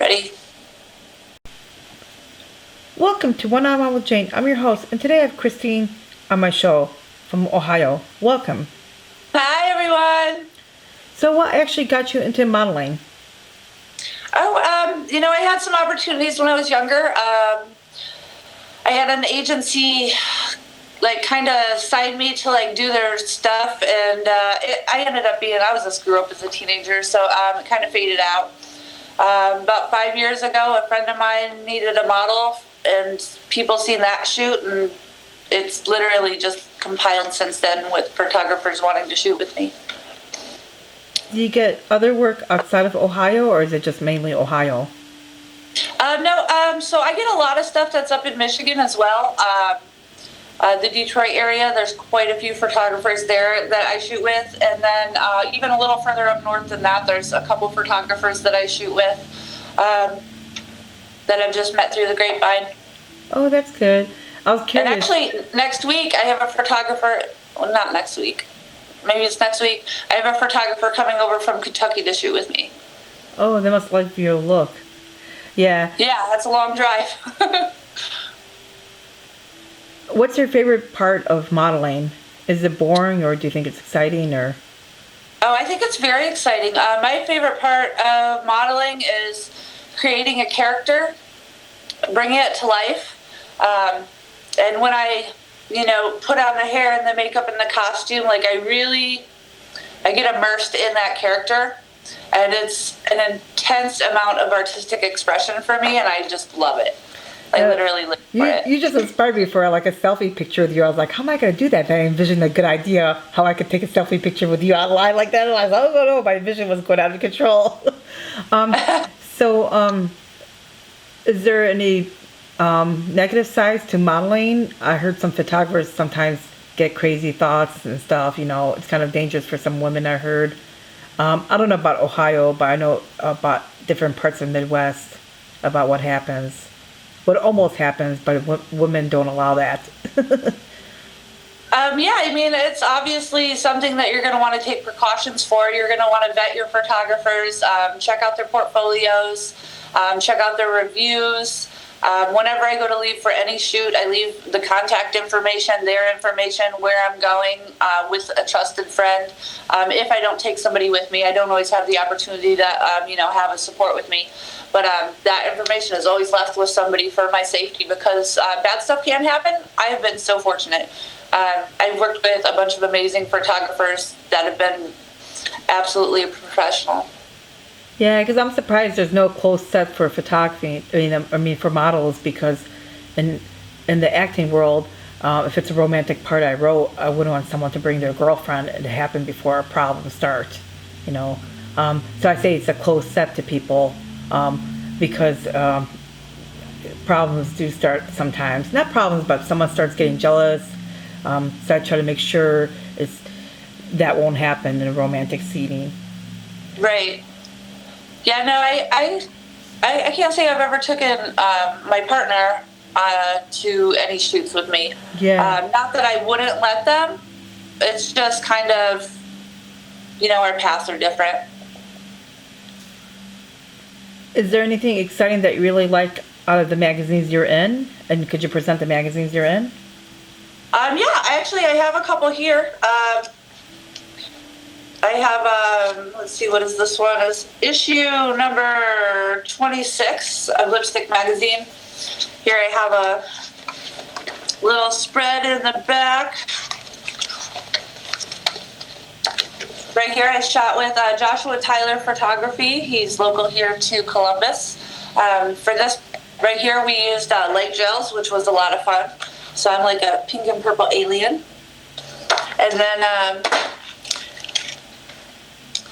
Ready? Welcome to One on One with Jane. I'm your host, and today I have Christine on my show from Ohio. Welcome. Hi, everyone. So, what actually got you into modeling? I had some opportunities when I was younger. I had an agency, kind of signed me to, do their stuff, and I ended up I was a screw-up as a teenager, so it kind of faded out. About 5 years ago, a friend of mine needed a model, and people seen that shoot, and it's literally just compiled since then with photographers wanting to shoot with me. Do you get other work outside of Ohio, or is it just mainly Ohio? No, so I get a lot of stuff that's up in Michigan as well. The Detroit area, there's quite a few photographers there that I shoot with. And then even a little further up north than that, there's a couple photographers that I shoot with that I've just met through the grapevine. Oh, that's good. I was curious. And actually, next week, I have a photographer, well, not next week, maybe it's next week, I have a photographer coming over from Kentucky to shoot with me. Oh, they must like your look. Yeah. Yeah, that's a long drive. What's your favorite part of modeling? Is it boring, or do you think it's exciting, or? Oh, I think it's very exciting. My favorite part of modeling is creating a character, bringing it to life. And when I, put on the hair and the makeup and the costume, I get immersed in that character. And it's an intense amount of artistic expression for me, and I just love it. I literally live for it. You just inspired me for a selfie picture with you. I was like, how am I going to do that? And I envisioned a good idea how I could take a selfie picture with you online like that. And I was like, oh, no, my vision was going out of control. Is there any negative sides to modeling? I heard some photographers sometimes get crazy thoughts and stuff. It's kind of dangerous for some women, I heard. I don't know about Ohio, but I know about different parts of the Midwest about what happens. What almost happens, but women don't allow that. It's obviously something that you're going to want to take precautions for. You're going to want to vet your photographers, check out their portfolios, check out their reviews. Whenever I go to leave for any shoot, I leave the contact information, their information, where I'm going with a trusted friend. If I don't take somebody with me, I don't always have the opportunity to, have a support with me. But that information is always left with somebody for my safety because bad stuff can happen. I have been so fortunate. I've worked with a bunch of amazing photographers that have been absolutely professional. Yeah, because I'm surprised there's no closed set for photography. For models, because in the acting world, if it's a romantic part I wrote, I wouldn't want someone to bring their girlfriend and it happen before a problem starts. So I say it's a closed set to people because problems do start sometimes. Not problems, but someone starts getting jealous. So I try to make sure that won't happen in a romantic setting. Right. Yeah, no, I can't say I've ever taken my partner to any shoots with me. Yeah. Not that I wouldn't let them. It's just kind of, our paths are different. Is there anything exciting that you really like out of the magazines you're in? And could you present the magazines you're in? I have a couple here. I have, let's see, what is this one? It's issue number 26 of Lipstick Magazine. Here I have a little spread in the back. Right here I shot with Joshua Tyler Photography. He's local here to Columbus. For this right here we used light gels, which was a lot of fun. So I'm like a pink and purple alien. And then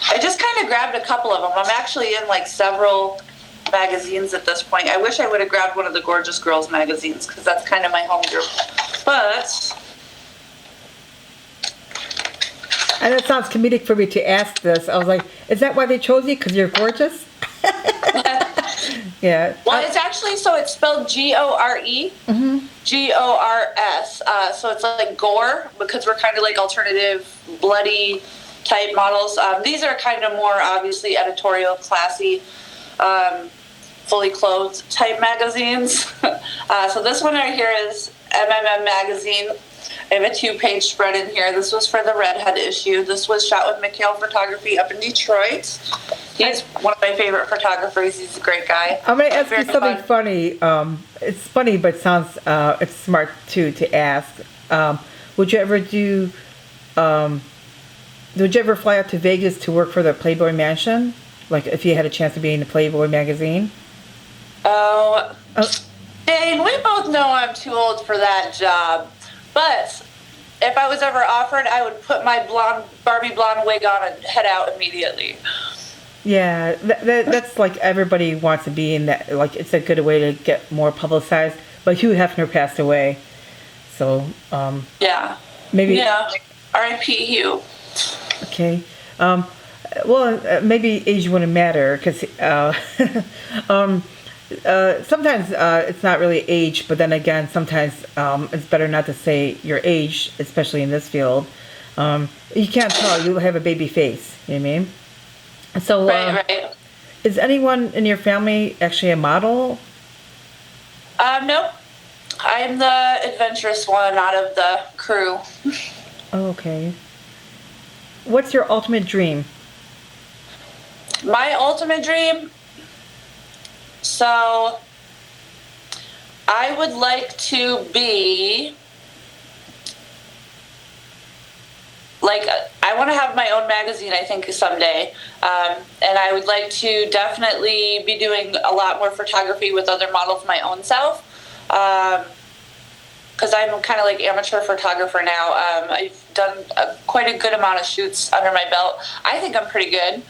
I just kind of grabbed a couple of them. I'm actually in several magazines at this point. I wish I would have grabbed one of the Gorgeous Girls magazines because that's kind of my home group. But And it sounds comedic for me to ask this. I was like, is that why they chose you? Because you're gorgeous? Yeah. Well, it's actually, so it's spelled G-O-R-E, G-O-R-S. So it's like gore, because we're kind of like alternative, bloody type models. These are kind of more obviously editorial, classy fully clothed type magazines. So this one right here is MMM Magazine. I have a 2-page spread in here. This was for the Redhead issue. This was shot with McHale Photography up in Detroit. He's one of my favorite photographers. He's a great guy. I'm going to ask you Very something fun. funny. It's funny, but sounds it's smart too to ask. Would you ever do? Would you ever fly out to Vegas to work for the Playboy Mansion? Like if you had a chance to be in the Playboy magazine? Oh, Oh, Dane, we both know I'm too old for that job. But if I was ever offered, I would put my Barbie blonde wig on and head out immediately. yeah, that's like everybody wants to be in that. Like it's a good way to get more publicized. But Hugh Hefner passed away, so Yeah. maybe Yeah. R.I.P. Hugh. okay. Well, maybe age wouldn't matter because sometimes it's not really age, but then again, sometimes it's better not to say your age, especially in this field. You can't tell; you have a baby face. You know what I mean? So, Right. is anyone in your family actually a model? Nope. I'm the adventurous one out of the crew. Oh, okay. What's your ultimate dream? My ultimate dream. So, I would like to be like I want to have my own magazine. I think someday, and I would like to definitely be doing a lot more photography with other models my own self. Because I'm kind of like amateur photographer now. I've done quite a good amount of shoots under my belt. I think I'm pretty good.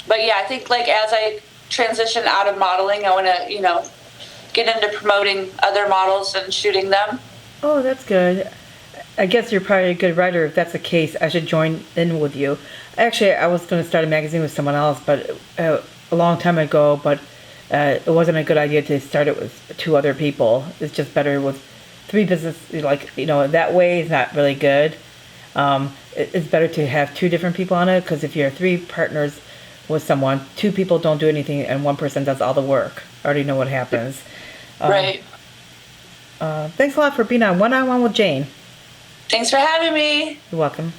But yeah, I think like as I transition out of modeling, I want to, get into promoting other models and shooting them. Oh, that's good. I guess you're probably a good writer. If that's the case, I should join in with you. Actually, I was going to start a magazine with someone else, but a long time ago. But it wasn't a good idea to start it with 2 other people. It's just better with 3 business. Like that way is not really good. It's better to have 2 different people on it because if you're 3 partners with someone, 2 people don't do anything and 1 person does all the work. I already know what happens. Right. Thanks a lot for being on One-on-One with Jane. Thanks for having me. You're welcome.